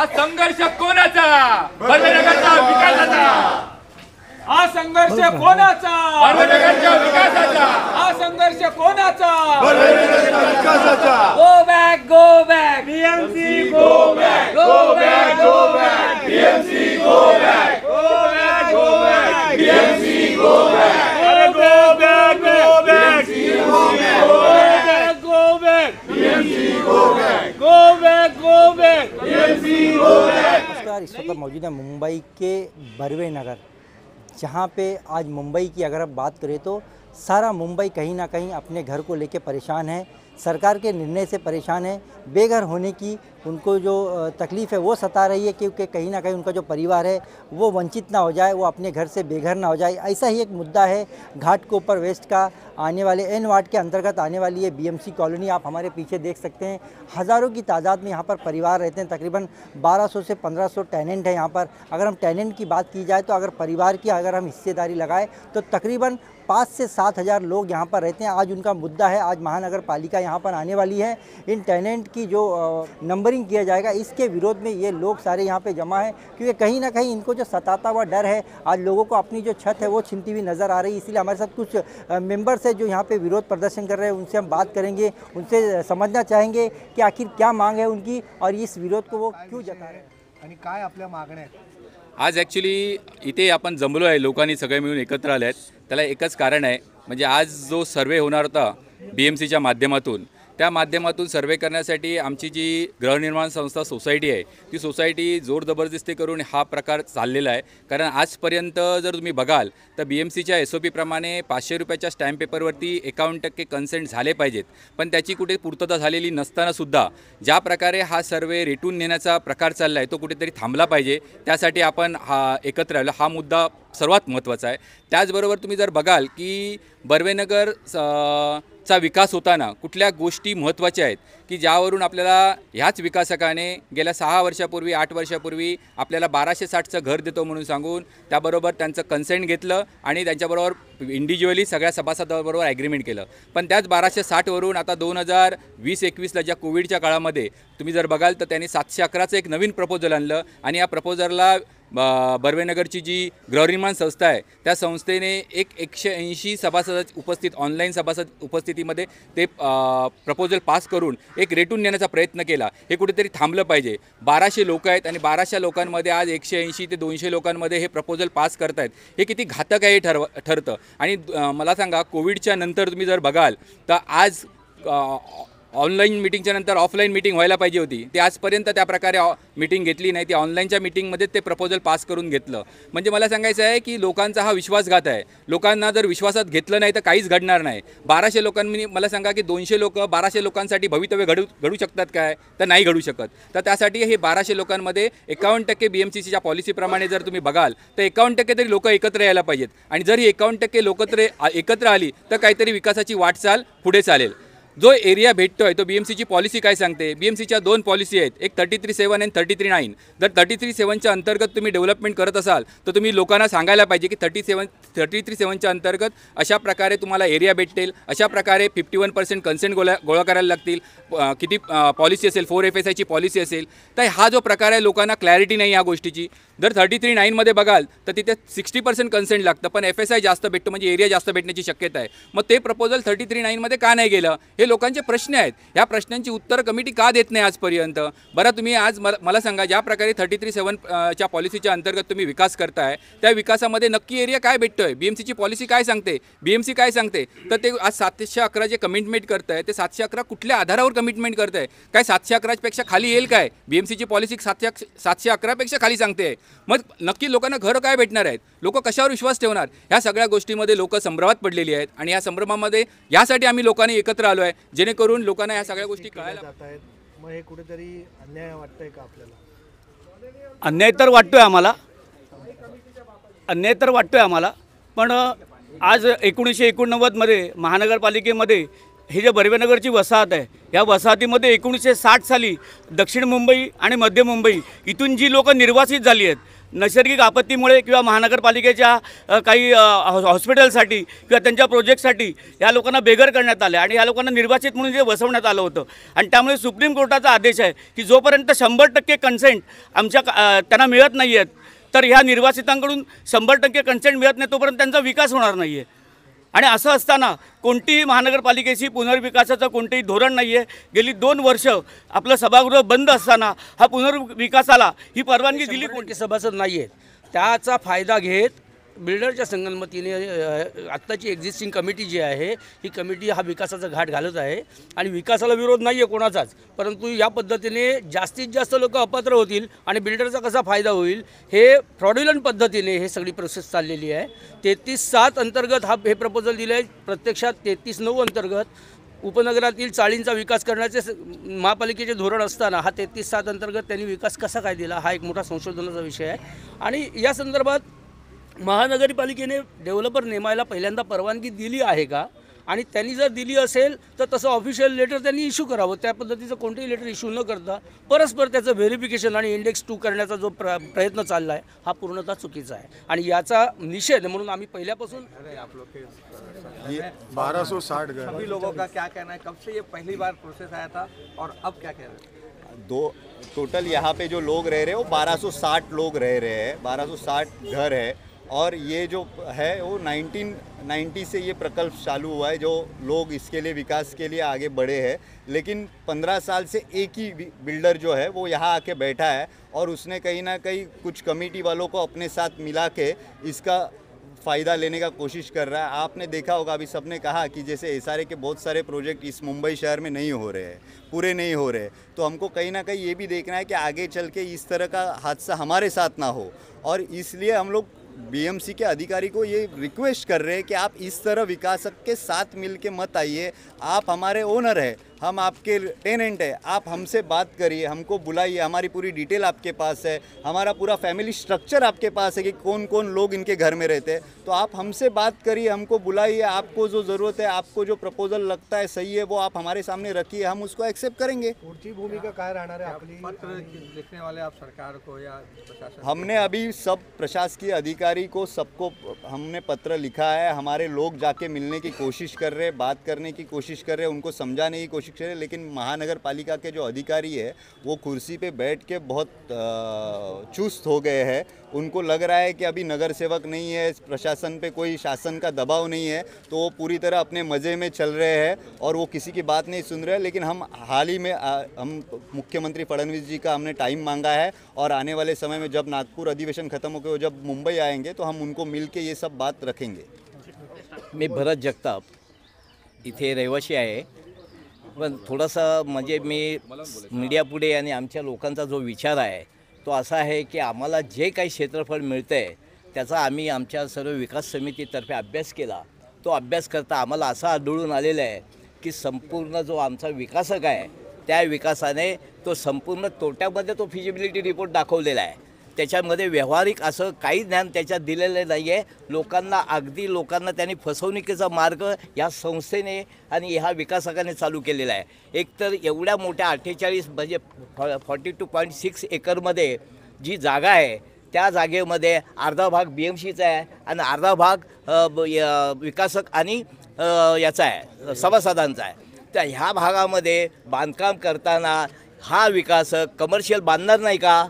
हा संघर्ष कोणाचा? बर्वेनगरच्या विकासाचा। हा संघर्ष कोणाचा? बर्वेनगरच्या विकासाचा। हा संघर्ष कोणाचा? बर्वेनगरच्या विकासाचा। Go back BMC go back BMC go back BMC go back अरे go back BMC go back BMC go back. नमस्कार, इस वक्त मौजूद है मुंबई के बरवे नगर, जहाँ पे आज मुंबई की अगर आप बात करें तो सारा मुंबई कहीं ना कहीं अपने घर को लेके परेशान है, सरकार के निर्णय से परेशान है। बेघर होने की उनको जो तकलीफ़ है वो सता रही है, क्योंकि कहीं ना कहीं उनका जो परिवार है वो वंचित ना हो जाए, वो अपने घर से बेघर ना हो जाए। ऐसा ही एक मुद्दा है घाटकोपर वेस्ट का। आने वाले एन वार्ड के अंतर्गत आने वाली ये बीएमसी कॉलोनी आप हमारे पीछे देख सकते हैं। हज़ारों की तादाद में यहाँ पर परिवार रहते हैं, तकरीबन 1200 से 1500 टेनेंट है यहाँ पर। अगर हम टेनेंट की बात की जाए तो अगर परिवार की अगर हम हिस्सेदारी लगाएं तो तकरीबन 5 से 7 हज़ार लोग यहाँ पर रहते हैं। आज उनका मुद्दा है, आज महानगर पालिका यहाँ पर आने वाली है। इन टेनेंट की जो नंबरिंग किया जाएगा इसके विरोध में ये लोग सारे यहाँ पे जमा है, क्योंकि कहीं ना कहीं इनको जो सताता हुआ डर है, आज लोगों को अपनी जो छत है वो छिनती हुई नज़र आ रही है। इसीलिए हमारे साथ कुछ मेंबर्स है जो यहाँ पे विरोध प्रदर्शन कर रहे हैं, उनसे हम बात करेंगे, उनसे समझना चाहेंगे कि आखिर क्या मांग है उनकी और इस विरोध को वो क्यों जता रहे हैं आणि काय आपल्या मागण्या आहेत। आज ॲक्च्युली इथे आपण जमलो आहे, लोकांनी सगळे मिळून एकत्र आले आहेत। त्याला एकच कारण आहे, म्हणजे आज जो सर्वे होणार होता BMCच्या माध्यमातून, त्या माध्यमातून सर्वे करण्यासाठी आमची जी गृहनिर्माण संस्था सोसायटी आहे ती सोसायटी जोर जबरदस्ती करून हा प्रकार चाललेला आहे। कारण आजपर्यंत जर तुम्ही बघाल तर BMCच्या SOP प्रमाणे 500 रुपयाच्या स्टॅम्प पेपरवरती 51% कन्सेंट झाले पाहिजेत, पण त्याची कुठे पूर्तता झालेली नसतानासुद्धा ज्या प्रकारे हा सर्वे रेटून नेण्याचा प्रकार चालला आहे तो कुठेतरी थांबला पाहिजे। त्यासाठी आपण हा एकत्र आलो, हा मुद्दा सर्वात महत्त्वाचा आहे। त्याचबरोबर तुम्ही जर बघाल की बर्वेनगर चा विकास होताना कुठल्या गोष्टी महत्त्वाच्या आहेत की ज्यावरून आपल्याला ह्याच विकासकाने गेल्या 6 वर्षापूर्वी 8 वर्षापूर्वी आपल्याला 1260चं घर देतो म्हणून सांगून त्याबरोबर त्यांचं कन्सेंट घेतलं आणि त्यांच्याबरोबर इंडिव्हिज्युअली सगळ्या सभासदांबरोबर ॲग्रीमेंट केलं। पण त्याच 1260 वरून आता 2020-21ला ज्या कोविडच्या काळामध्ये तुम्ही जर बघाल तर त्यांनी 711चं एक नवीन प्रपोजल आणलं आणि या प्रपोजलला बर्वेनगरची जी गृहनिर्माण संस्था आहे त्या संस्थेने 180 सभासद उपस्थित ऑनलाईन सभासद उपस्थितीमध्ये ते प्रपोजल पास करून एक रेटून नेण्याचा प्रयत्न केला। हे कुठेतरी थांबलं पाहिजे। 1200 लोक आहेत आणि 1200 लोकांमध्ये आज 180 ते 200 लोकांमध्ये हे प्रपोजल पास करतायत, हे किती घातक आहे ठरतं। आणि मला सांगा, कोविडच्या नंतर तुम्ही जर बघाल तर आज ऑनलाईन मीटिंगच्या नंतर ऑफलाईन मीटिंग व्हायला पाहिजे होती, ते आजपर्यंत त्या प्रकारे मीटिंग घेतली नाही। ती ऑनलाईनच्या मीटिंगमध्ये ते प्रपोजल पास करून घेतलं। म्हणजे मला सांगायचं आहे की लोकांचा हा विश्वासघात आहे। लोकांना जर विश्वासात घेतलं नाही तर काहीच घडणार नाही। 1200 लोकांनी मला सांगा की 200 लोक 1200 लोकांसाठी भवितव्य घडू शकतात काय? तर नाही घडू शकत। तर त्यासाठी हे 1200 लोकांमध्ये 51% BMCच्या पॉलिसीप्रमाणे जर तुम्ही बघाल तर 51% तरी लोक एकत्र यायला पाहिजेत। आणि जर ही 51% एकत्र आली तर काहीतरी विकासाची वाटचाल पुढे चालेल। जो एरिया भेटतोय तो BMCची पॉलिसी काय सांगते? BMCच्या 2 पॉलिसी आहेत, एक 33-7 आणि 33-9। जर 33-7च्या अंतर्गत तुम्ही डेव्हलपमेंट करत असाल तर तुम्ही लोकांना सांगायला पाहिजे की 33-7च्या अंतर्गत अशा प्रकारे तुम्हाला एरिया भेटेल, अशा प्रकारे 51% कन्सेंट गोळा करायला लागतील, किती पॉलिसी असेल, 4 FSIची पॉलिसी असेल। तर हा जो प्रकार आहे लोकांना क्लॅरिटी नाही या गोष्टीची। जर 33-9मध्ये बघाल तर तिथे 60% कन्सेंट लागतं, पण FSI जास्त भेटतो, म्हणजे एरिया जास्त भेटण्याची शक्यता आहे। मग ते प्रपोजल 33-9मध्ये का नाही गेलं? हे लोकांचे प्रश्न आहेत। ह्या प्रश्नांची उत्तर कमिटी का देत नाही आजपर्यंत? बरं, तुम्ही आज मला सांगा, ज्या प्रकारे 33-7च्या पॉलिसीच्या अंतर्गत तुम्ही विकास करताय त्या विकासामध्ये नक्की एरिया काय भेटतोय? BMCची पॉलिसी काय सांगते? BMC काय सांगते? तर ते आज 711 जे कमिटमेंट करत आहे ते 711 कुठल्या आधारावर कमिटमेंट करत आहे? काय 711पेक्षा खाली येईल काय? BMCची पॉलिसी 711पेक्षा खाली सांगते। मग नक्की लोकांना घरं काय भेटणार आहेत? लोक कशावर विश्वास ठेवणार? ह्या सगळ्या गोष्टीमध्ये लोक संभ्रमात पडलेली आहेत आणि या संभ्रमामध्ये यासाठी आम्ही लोकांनी एकत्र आलो आहे, जेणेकरून लोकांना ह्या सगळ्या गोष्टी कळायला जात आहेत। मग हे कुठेतरी अन्याय वाटतंय का आपल्याला? अन्याय तर वाटतोय आम्हाला, पण आज 1989मध्ये महानगरपालिकेमध्ये हे जे बर्वेनगरची वसाहत आहे, या वसाहतीमध्ये 1960 साली दक्षिण मुंबई आणि मध्य मुंबई इथून जी लोक निर्वासित झाली आहेत, नैसर्गिक आपत्तीमुळे किंवा महानगरपालिकेच्या काही हॉस्पिटलसाठी किंवा त्यांच्या प्रोजेक्टसाठी ह्या लोकांना बेघर करण्यात आलं आणि ह्या लोकांना निर्वासित म्हणून जे बसवण्यात आलं होतं. आणि त्यामुळे सुप्रीम कोर्टाचा आदेश आहे की जोपर्यंत 100% कन्सेंट त्यांना मिळत नाही आहेत, तर ह्या निर्वासितांकडून 100% कन्सेंट मिळत नाही तोपर्यंत त्यांचा विकास होणार नाही आहे. आणि असं असताना कोणतीही महानगरपालिकेची पुनर्विकासाचं कोणतेही धोरण नाही आहे. गेली 2 वर्ष आपलं सभागृह बंद असताना हा पुनर्विकासाला ही परवानगी दिली कोणते सभासद नाही आहेत. त्याचा फायदा घेत बिल्डरच्या संगनमतीने आत्ताची एक्झिस्टिंग कमिटी जी आहे ही कमिटी हा विकासाचा घाट घालत आहे. आणि विकासाला विरोध नाही आहे कोणाचाच, परंतु या पद्धतीने जास्तीत जास्त लोक अपात्र होतील आणि बिल्डरचा कसा फायदा होईल हे फ्रॉड्युलंट पद्धतीने हे सगळी प्रोसेस चाललेली आहे. 33/7 अंतर्गत हे प्रपोजल दिलं आहे. प्रत्यक्षात 33/9 अंतर्गत उपनगरातील चाळींचा विकास करण्याचे महापालिकेचे धोरण असताना हा 33/7 अंतर्गत त्यांनी विकास कसा काय दिला हा एक मोठा संशोधनाचा विषय आहे. आणि या संदर्भात महानगरपालिकेने डेव्हलपर नेमायला पहिल्यांदा परवानगी दिली आहे का, आणि त्यांनी जर दिली असेल तर तसं ऑफिशियल लेटर त्यांनी इश्यू करावं. त्या पद्धतीचं कोणतेही लेटर इश्यू न करता परस्पर त्याचं व्हेरिफिकेशन आणि इंडेक्स 2 करण्याचा जो प्रयत्न चालला आहे हा पूर्णतः चुकीचा आहे. आणि याचा निषेध म्हणून आम्ही पहिल्यापासून 1260 घर सभी लोगों का क्या कहना है, कब से ये पहली बार प्रोसेस आया था और अब क्या कह रहे हैं? टोटल यहाँ पे जो लोग रह रहे हैं वो 1260 लोग रह रहे हैं, 1260 घर है. और ये जो है वो 1990 से ये प्रकल्प चालू हुआ है, जो लोग इसके लिए विकास के लिए आगे बढ़े हैं. लेकिन 15 साल से एक ही बिल्डर जो है वो यहाँ आके बैठा है और उसने कहीं ना कहीं कुछ कमेटी वालों को अपने साथ मिला के इसका फ़ायदा लेने का कोशिश कर रहा है. आपने देखा होगा, अभी सबने कहा कि जैसे SRA के बहुत सारे प्रोजेक्ट इस मुंबई शहर में नहीं हो रहे हैं, पूरे नहीं हो रहे. तो हमको कहीं ना कहीं ये भी देखना है कि आगे चल के इस तरह का हादसा हमारे साथ ना हो. और इसलिए हम लोग BMC के अधिकारी को ये रिक्वेस्ट कर रहे हैं कि आप इस तरह विकासक के साथ मिल के मत आइए. आप हमारे ओनर हैं, हम आपके टेनेंट हैं, आप हमसे बात करिए, हमको बुलाइए, हमारी पूरी डिटेल आपके पास है, हमारा पूरा फैमिली स्ट्रक्चर आपके पास है कि कौन कौन लोग इनके घर में रहते हैं. तो आप हमसे बात करिए, हमको बुलाइए, आपको जो ज़रूरत है, आपको जो प्रपोजल लगता है सही है वो आप हमारे सामने रखिए, हम उसको एक्सेप्ट करेंगे. पुढची भूमिका काय राहणार आहे आपली? पत्र लिखने वाले आप सरकार को या प्रशासन? हमने अभी सब प्रशासकीय अधिकारी को सबको हमने पत्र लिखा है. हमारे लोग जाके मिलने की कोशिश कर रहे हैं, बात करने की कोशिश कर रहे हैं, उनको समझाने की कोशिश कर रहे हैं. लेकिन महानगर पालिका के जो अधिकारी है वो कुर्सी पे बैठ के बहुत चुस्त हो गए हैं. उनको लग रहा है कि अभी नगर सेवक नहीं है, प्रशासन पे कोई शासन का दबाव नहीं है, तो वो पूरी तरह अपने मज़े में चल रहे हैं और वो किसी की बात नहीं सुन रहे हैं. लेकिन हम हाल ही में हम मुख्यमंत्री फडणवीस जी का हमने टाइम मांगा है और आने वाले समय में जब नागपुर अधिवेशन खत्म होकर जब मुंबई आएंगे तो हम उनको मिल के ये सब बात रखेंगे. मी भरत जगताप इथे रहिवासी आहे. पण थोडासा म्हणजे मी मीडियापुढे आणि आमच्या लोकांचा जो विचार आहे तो असा आहे की आम्हाला जे काही क्षेत्रफळ मिळतं आहे त्याचा आम्ही आमच्या सर्व विकास समितीतर्फे अभ्यास केला. तो अभ्यास करता आम्हाला असं आढळून आलेलं आहे की संपूर्ण जो आमचा विकासक आहे त्या विकासाने तो संपूर्ण तोट्यामध्ये तो फिजिबिलिटी रिपोर्ट दाखवलेला आहे. त्याच्यामध्ये व्यावहारिक असं काही ज्ञान त्याच्यात दिलेलं नाही आहे. लोकांना त्यांनी फसवणुकीचा मार्ग या संस्थेने आणि ह्या विकासकाने चालू केलेला आहे. एकतर एवढ्या मोठ्या 48 म्हणजे 42.6 एकरमध्ये जी जागा आहे त्या जागेमध्ये अर्धा भाग BMCचा आहे आणि अर्धा भाग विकासक आणि याचा आहे सभासदांचा आहे. तर ह्या भागामध्ये बांधकाम करताना हा विकासक कमर्शियल बांधणार नाही का?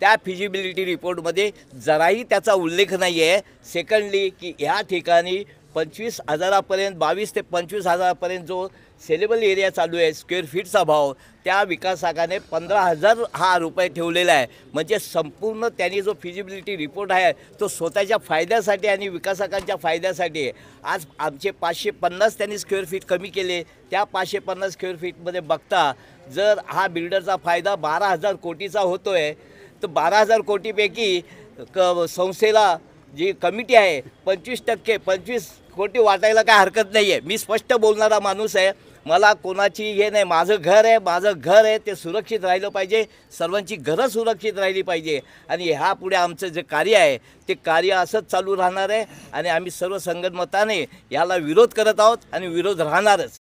त्या फिजिबिलिटी रिपोर्टमध्ये जराही त्याचा उल्लेख नाही आहे. सेकंडली की ह्या ठिकाणी 25,000पर्यंत 22 ते 25,000पर्यंत जो सेलेबल एरिया चालू आहे स्क्वेअर फीटचा भाव त्या विकासकाने 15,000 हा रुपये ठेवलेला आहे. म्हणजे संपूर्ण त्यांनी जो फिजिबिलिटी रिपोर्ट आहे तो स्वतःच्या फायद्यासाठी आणि विकासकांच्या फायद्यासाठी आहे. आज आमचे 550 त्यांनी स्क्वेअर फीट कमी केले. त्या 550 स्क्वेअर फीटमध्ये बघता जर हा बिल्डरचा फायदा 12,000 कोटीचा होतो आहे तर 12,000 कोटीपैकी संस्थेला जी कमिटी आहे 25% कोटी वाटायला काय हरकत नाही आहे. मी स्पष्ट बोलणारा माणूस आहे. मला कोणाची हे नाही. माझं घर आहे ते सुरक्षित राहिलं पाहिजे. सर्वांची घरं सुरक्षित राहिली पाहिजे. आणि ह्या पुढे आमचं जे कार्य आहे ते कार्य असंच चालू राहणार आहे आणि आम्ही सर्व संगनमताने याला विरोध करत आहोत आणि विरोध राहणारच.